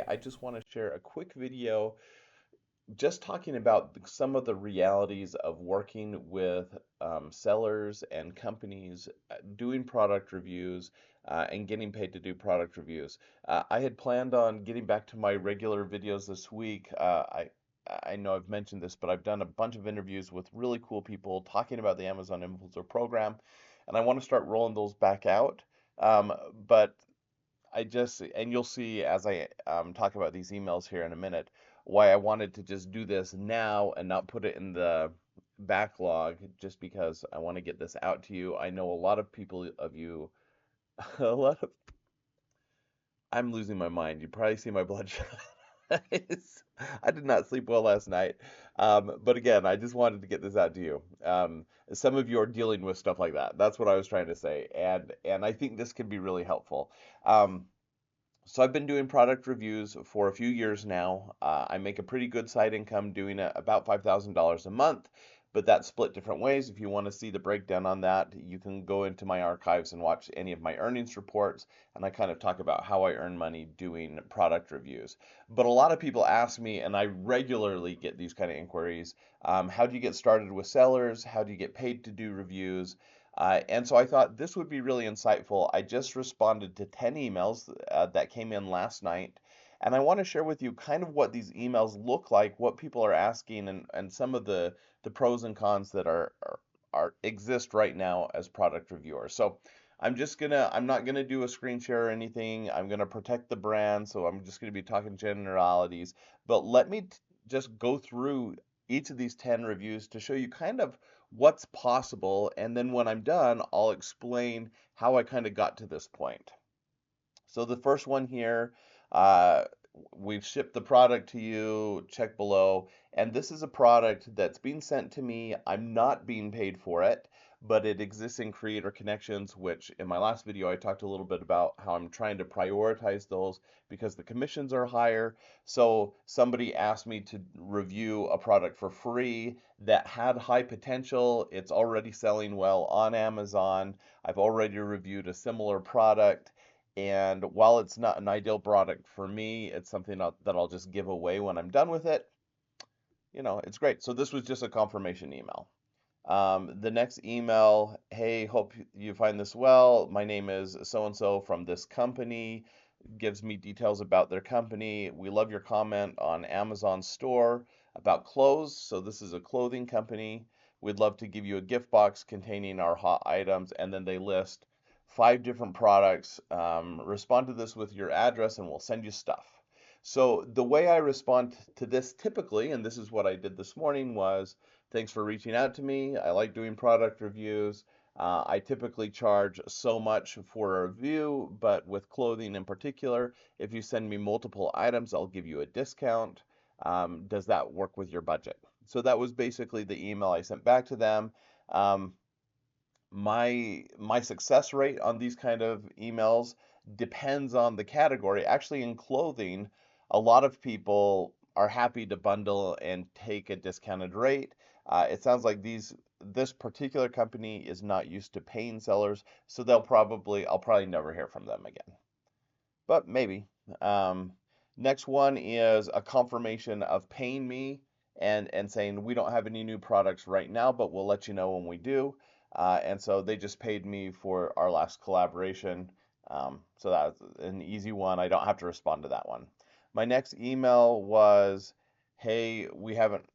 I just want to share a quick video just talking about some of the realities of working with sellers and companies doing product reviews and getting paid to do product reviews. I had planned on getting back to my regular videos this week. I know I've mentioned this, but I've done a bunch of interviews with really cool people talking about the Amazon Influencer Program, and I want to start rolling those back out. Um, but and you'll see as I talk about these emails here in a minute, why I wanted to just do this now and not put it in the backlog, just because I want to get this out to you. I know a lot of people of you, a lot of, I'm losing my mind. You probably see my bloodshot eyes. I did not sleep well last night. But again, I just wanted to get this out to you. Some of you are dealing with stuff like that. That's what I was trying to say. And I think this can be really helpful. Um, So I've been doing product reviews for a few years now. I make a pretty good side income doing it, about $5,000 a month, but that's split different ways. If you want to see the breakdown on that, you can go into my archives and watch any of my earnings reports, and I kind of talk about how I earn money doing product reviews. But a lot of people ask me, and I regularly get these kind of inquiries, how do you get started with sellers? How do you get paid to do reviews? And so I thought this would be really insightful. I just responded to 10 emails that came in last night, and I want to share with you kind of what these emails look like, what people are asking, and some of the pros and cons that are exist right now as product reviewers. So I'm not gonna do a screen share or anything. I'm gonna protect the brand, so I'm just gonna be talking generalities. But let me just go through each of these 10 reviews to show you kind of what's possible, and then when I'm done, I'll explain how I kind of got to this point. So the first one here, uh, we've shipped the product to you, check below, and this is a product that's being sent to me. I'm not being paid for it, but it exists in Creator Connections, which in my last video I talked a little bit about how I'm trying to prioritize those because the commissions are higher. So somebody asked me to review a product for free that had high potential. It's already selling well on Amazon. I've already reviewed a similar product. And while it's not an ideal product for me, it's something that I'll just give away when I'm done with it. It's great. So this was just a confirmation email. The next email, hey, hope you find this well. My name is so and so from this company. Gives me details about their company. We love your comment on Amazon store about clothes. So this is a clothing company. We'd love to give you a gift box containing our hot items, and then they list 5 different products. Respond to this with your address, and we'll send you stuff. So the way I respond to this typically, and this is what I did this morning, was thanks for reaching out to me. I like doing product reviews. I typically charge so much for a review, but with clothing in particular, if you send me multiple items, I'll give you a discount. Does that work with your budget? So that was basically the email I sent back to them. Um, my success rate on these kind of emails depends on the category. Actually, in clothing, a lot of people are happy to bundle and take a discounted rate. It sounds like this particular company is not used to paying sellers, so I'll probably never hear from them again. But maybe. Um, Next one is a confirmation of paying me and saying we don't have any new products right now, but we'll let you know when we do. And so they just paid me for our last collaboration. So that's an easy one. I don't have to respond to that one. My next email was, hey, we haven't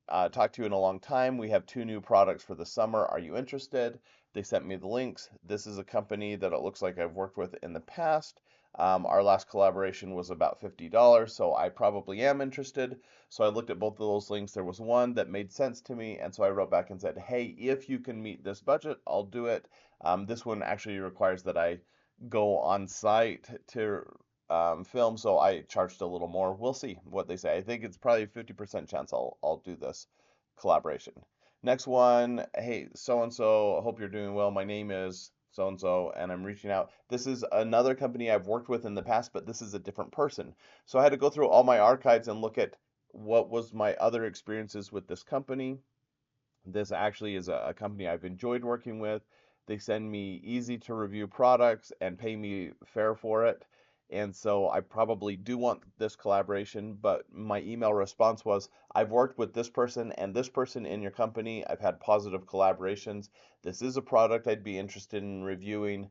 talked to you in a long time. We have 2 new products for the summer. Are you interested? They sent me the links. This is a company that it looks like I've worked with in the past. Our last collaboration was about $50, so I probably am interested. So I looked at both of those links. There was one that made sense to me, and so I wrote back and said, hey, if you can meet this budget, I'll do it. This one actually requires that I go on site to film, so I charged a little more. We'll see what they say. I think it's probably a 50% chance I'll do this collaboration. Next one, hey, so and so, I hope you're doing well. My name is so and so, and I'm reaching out. This is another company I've worked with in the past, but this is a different person. So I had to go through all my archives and look at what was my other experiences with this company. This actually is a company I've enjoyed working with. They send me easy to review products and pay me fair for it. And so I probably do want this collaboration, but my email response was, I've worked with this person and this person in your company. I've had positive collaborations. This is a product I'd be interested in reviewing.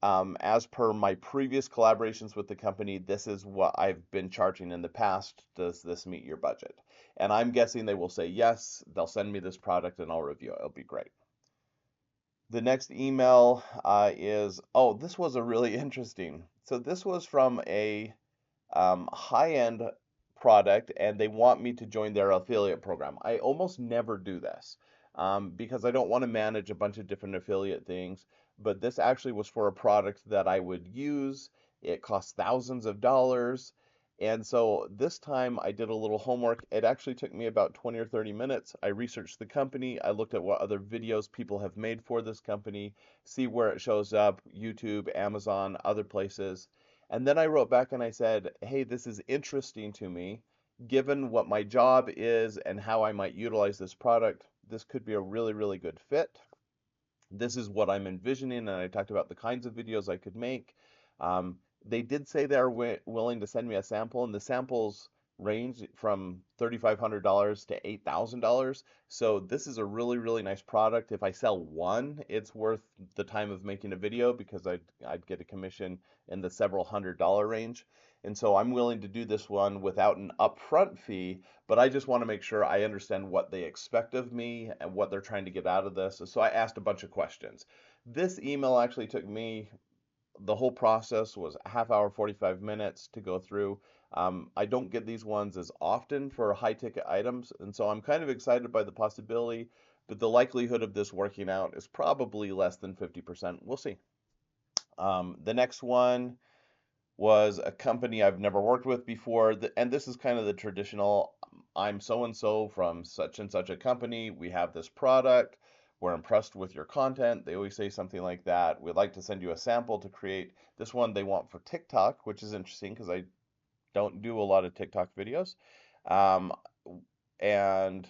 As per my previous collaborations with the company, this is what I've been charging in the past. Does this meet your budget? And I'm guessing they will say yes. They'll send me this product and I'll review it. It'll be great. The next email is, oh, this was a really interesting. So this was from a high-end product, and they want me to join their affiliate program. I almost never do this because I don't want to manage a bunch of different affiliate things. But this actually was for a product that I would use. It costs thousands of dollars. And so this time I did a little homework. It actually took me about 20 or 30 minutes. I researched the company. I looked at what other videos people have made for this company, see where it shows up, YouTube, Amazon, other places. And then I wrote back and I said, hey, this is interesting to me. Given what my job is and how I might utilize this product, this could be a really, really good fit. This is what I'm envisioning, and I talked about the kinds of videos I could make. They did say they're willing to send me a sample, and the samples range from $3,500 to $8,000. So this is a really, really nice product. If I sell one, it's worth the time of making a video because I'd get a commission in the several $100 range. And so I'm willing to do this one without an upfront fee, but I just want to make sure I understand what they expect of me and what they're trying to get out of this. So I asked a bunch of questions. This email actually took me, the whole process was a half hour, 45 minutes to go through. I don't get these ones as often for high ticket items, and so I'm kind of excited by the possibility, but the likelihood of this working out is probably less than 50%. We'll see. The next one was a company I've never worked with before. And this is kind of the traditional, I'm so and so from such and such a company. We have this product. We're impressed with your content. They always say something like that. We'd like to send you a sample to create. This one they want for TikTok, which is interesting because I don't do a lot of TikTok videos. Um, and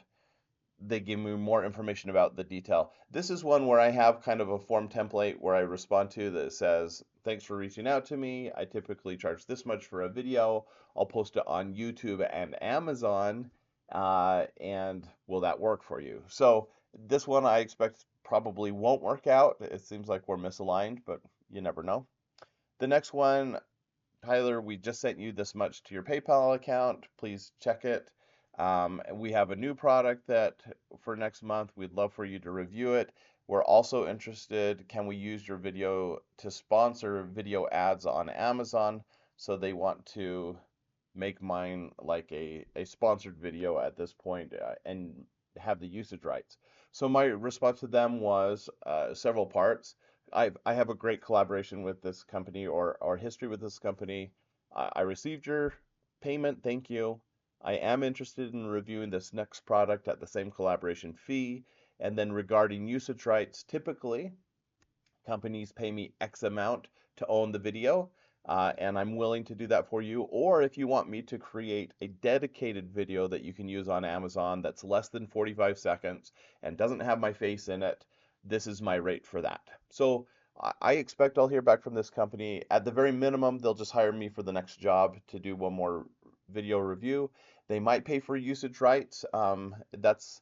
they give me more information about the detail. This is one where I have kind of a form template where I respond to that says, thanks for reaching out to me. I typically charge this much for a video. I'll post it on YouTube and Amazon. And will that work for you? So this one I expect probably won't work out. It seems like we're misaligned, but you never know. The next one, Tyler, we just sent you this much to your PayPal account. Please check it. We have a new product that for next month, we'd love for you to review it. We're also interested, can we use your video to sponsor video ads on Amazon? So they want to make mine like a sponsored video at this point and have the usage rights. So my response to them was several parts. I have a great collaboration with this company or history with this company. I received your payment, thank you. I am interested in reviewing this next product at the same collaboration fee. And then regarding usage rights, typically companies pay me X amount to own the video, and I'm willing to do that for you. Or if you want me to create a dedicated video that you can use on Amazon that's less than 45 seconds and doesn't have my face in it, this is my rate for that. So I expect I'll hear back from this company. At the very minimum, they'll just hire me for the next job to do one more video review. They might pay for usage rights. That's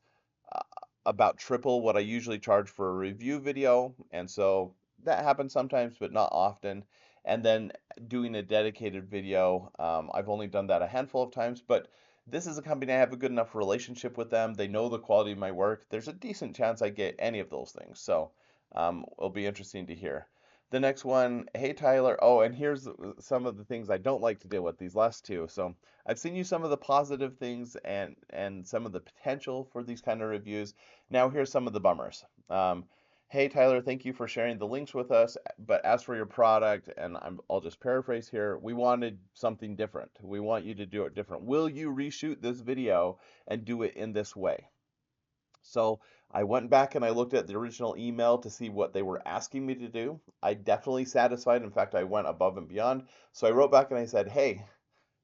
about triple what I usually charge for a review video. And so that happens sometimes, but not often. And then doing a dedicated video, I've only done that a handful of times, but this is a company I have a good enough relationship with them. They know the quality of my work. There's a decent chance I get any of those things. So it'll be interesting to hear. The next one, hey Tyler. Oh, and here's some of the things I don't like to deal with, these last two. So I've seen you some of the positive things and some of the potential for these kind of reviews. Now here's some of the bummers. Hey Tyler, thank you for sharing the links with us. But as for your product, and I'll just paraphrase here, we wanted something different. We want you to do it different. Will you reshoot this video and do it in this way? So I went back and I looked at the original email to see what they were asking me to do. I definitely satisfied. In fact, I went above and beyond. So I wrote back and I said, hey,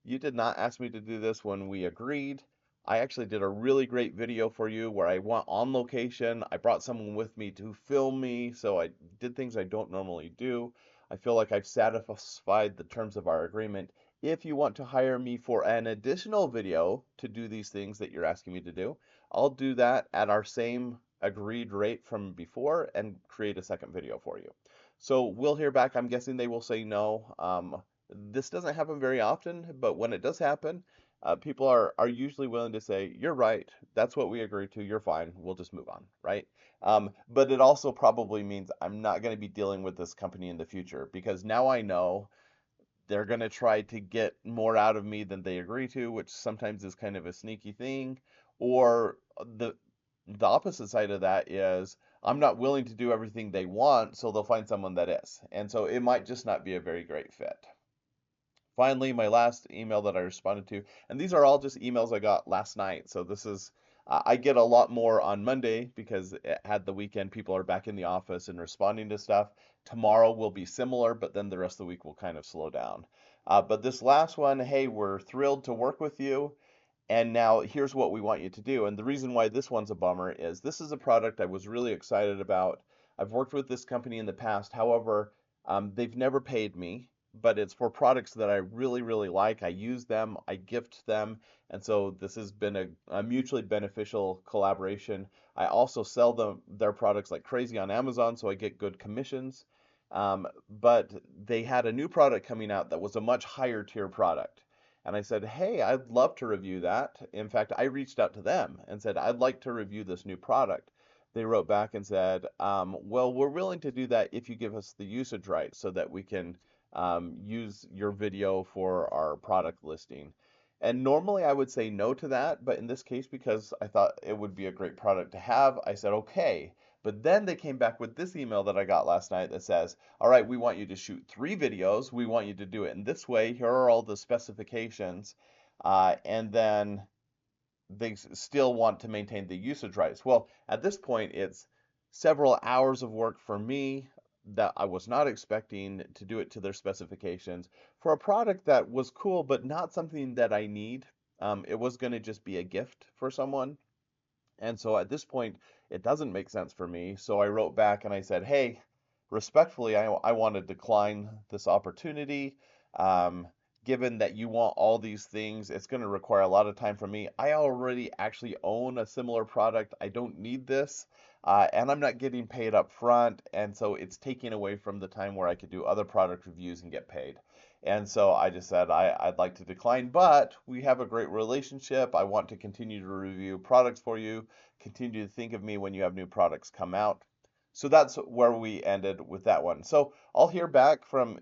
you did not ask me to do this when we agreed. I actually did a really great video for you where I went on location. I brought someone with me to film me, so I did things I don't normally do. I feel like I've satisfied the terms of our agreement. If you want to hire me for an additional video to do these things that you're asking me to do, I'll do that at our same agreed rate from before and create a second video for you. So we'll hear back. I'm guessing they will say no. This doesn't happen very often, but when it does happen, people are usually willing to say, "You're right. That's what we agreed to. You're fine. We'll just move on," right? But it also probably means I'm not going to be dealing with this company in the future because now I know they're going to try to get more out of me than they agree to, which sometimes is kind of a sneaky thing. Or the opposite side of that is I'm not willing to do everything they want, so they'll find someone that is. And so it might just not be a very great fit. Finally, my last email that I responded to, and these are all just emails I got last night. So this is, I get a lot more on Monday because it had the weekend. People are back in the office and responding to stuff. Tomorrow will be similar, but then the rest of the week will kind of slow down. But this last one, hey, we're thrilled to work with you. And now here's what we want you to do. And the reason why this one's a bummer is this is a product I was really excited about. I've worked with this company in the past. However, they've never paid me, but it's for products that I really, really like. I use them, I gift them. And so this has been a mutually beneficial collaboration. I also sell their products like crazy on Amazon, so I get good commissions. But they had a new product coming out that was a much higher tier product. And I said, hey, I'd love to review that. In fact, I reached out to them and said, I'd like to review this new product. They wrote back and said, well, we're willing to do that if you give us the usage rights so that we can use your video for our product listing. And normally I would say no to that, but in this case, because I thought it would be a great product to have, I said okay. But then they came back with this email that I got last night that says, all right, we want you to shoot 3 videos. We want you to do it in this way. Here are all the specifications. And then they still want to maintain the usage rights. Well, at this point, it's several hours of work for me that I was not expecting to do it to their specifications for a product that was cool, but not something that I need. It was going to just be a gift for someone. And so at this point, it doesn't make sense for me. So I wrote back and I said, hey, respectfully, I want to decline this opportunity. Um, Given that you want all these things, it's going to require a lot of time from me. I already actually own a similar product. I don't need this. And I'm not getting paid up front. And so it's taking away from the time where I could do other product reviews and get paid. And so I just said I'd like to decline, but we have a great relationship. I want to continue to review products for you, continue to think of me when you have new products come out. So that's where we ended with that one. So I'll hear back from,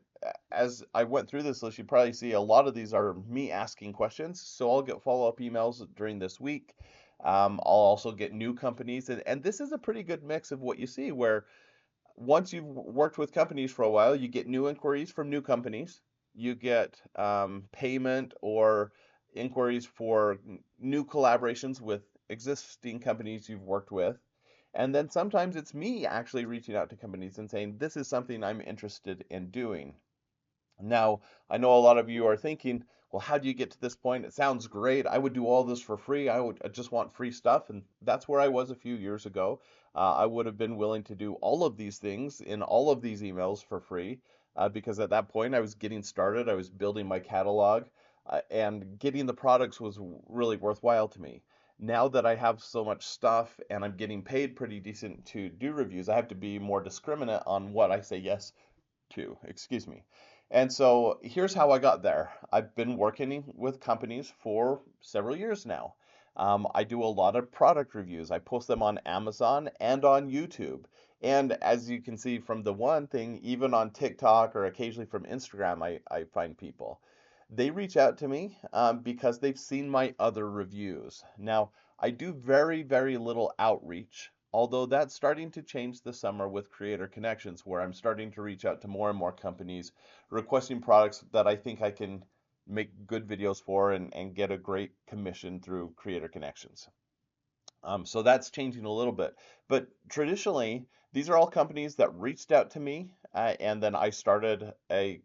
as I went through this list, you probably see a lot of these are me asking questions. So I'll get follow-up emails during this week. I'll also get new companies. And this is a pretty good mix of what you see, where once you've worked with companies for a while, you get new inquiries from new companies. You get payment or inquiries for new collaborations with existing companies you've worked with. And then sometimes it's me actually reaching out to companies and saying, this is something I'm interested in doing. Now, I know a lot of you are thinking, well, how do you get to this point? It sounds great. I would do all this for free. I just want free stuff. And that's where I was a few years ago. I would have been willing to do all of these things in all of these emails for free because at that point I was getting started. I was building my catalog and getting the products was really worthwhile to me. Now that I have so much stuff and I'm getting paid pretty decent to do reviews, I have to be more discriminate on what I say yes to. Excuse me. And so here's how I got there. I've been working with companies for several years now. I do a lot of product reviews. I post them on Amazon and on YouTube. And as you can see from the one thing, even on TikTok or occasionally from Instagram, I find people. They reach out to me because they've seen my other reviews. Now, I do very, very little outreach, although that's starting to change this summer with Creator Connections, where I'm starting to reach out to more and more companies requesting products that I think I can make good videos for and get a great commission through Creator Connections. So that's changing a little bit. But traditionally, these are all companies that reached out to me and then I started a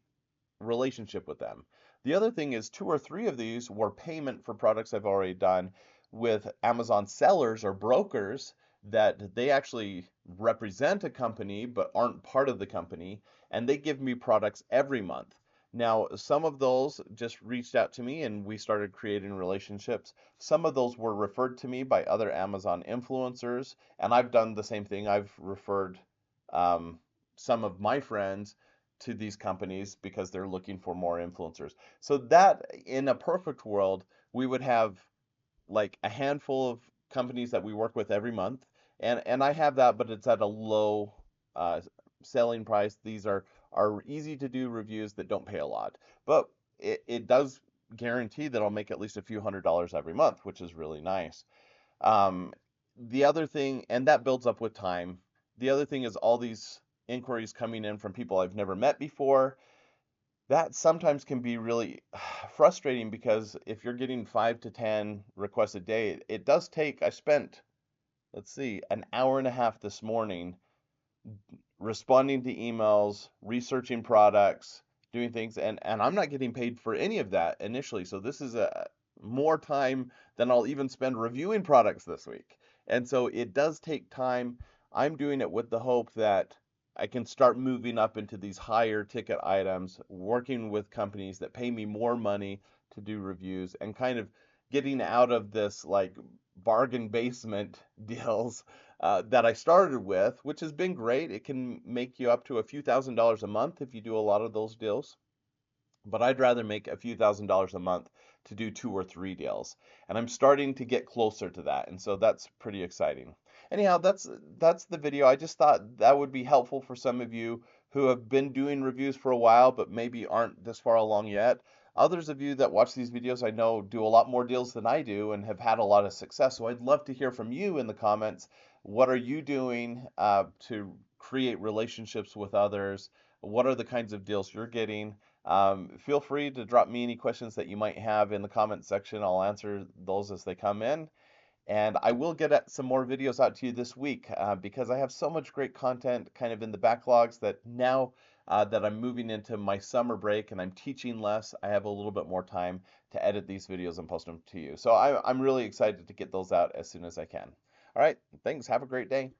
relationship with them. The other thing is 2 or 3 of these were payment for products I've already done with Amazon sellers or brokers that they actually represent a company but aren't part of the company, and they give me products every month. Now, some of those just reached out to me and we started creating relationships. Some of those were referred to me by other Amazon influencers, and I've done the same thing. I've referred um, some of my friends to these companies because they're looking for more influencers. So that in a perfect world, we would have like a handful of companies that we work with every month, and I have that, but it's at a low uh, selling price. These are easy to do reviews that don't pay a lot, but it does guarantee that I'll make at least a few $100s every month, which is really nice. Um, the other thing, and that builds up with time. The other thing is all these inquiries coming in from people I've never met before. That sometimes can be really frustrating because if you're getting 5 to 10 requests a day, it does take. I spent, let's see, an hour and a half this morning responding to emails, researching products, doing things, and I'm not getting paid for any of that initially. So this is a more time than I'll even spend reviewing products this week. And so it does take time. I'm doing it with the hope that I can start moving up into these higher ticket items, working with companies that pay me more money to do reviews and kind of getting out of this like bargain basement deals that I started with, which has been great. It can make you up to a few $1,000s a month if you do a lot of those deals. But I'd rather make a few $1,000s a month to do 2 or 3 deals. And I'm starting to get closer to that. And so that's pretty exciting. Anyhow, that's the video. I just thought that would be helpful for some of you who have been doing reviews for a while but maybe aren't this far along yet. Others of you that watch these videos I know do a lot more deals than I do and have had a lot of success. So I'd love to hear from you in the comments. What are you doing to create relationships with others? What are the kinds of deals you're getting? Feel free to drop me any questions that you might have in the comment section. I'll answer those as they come in. And I will get some more videos out to you this week because I have so much great content kind of in the backlogs that now that I'm moving into my summer break and I'm teaching less, I have a little bit more time to edit these videos and post them to you. So I'm really excited to get those out as soon as I can. All right, thanks. Have a great day.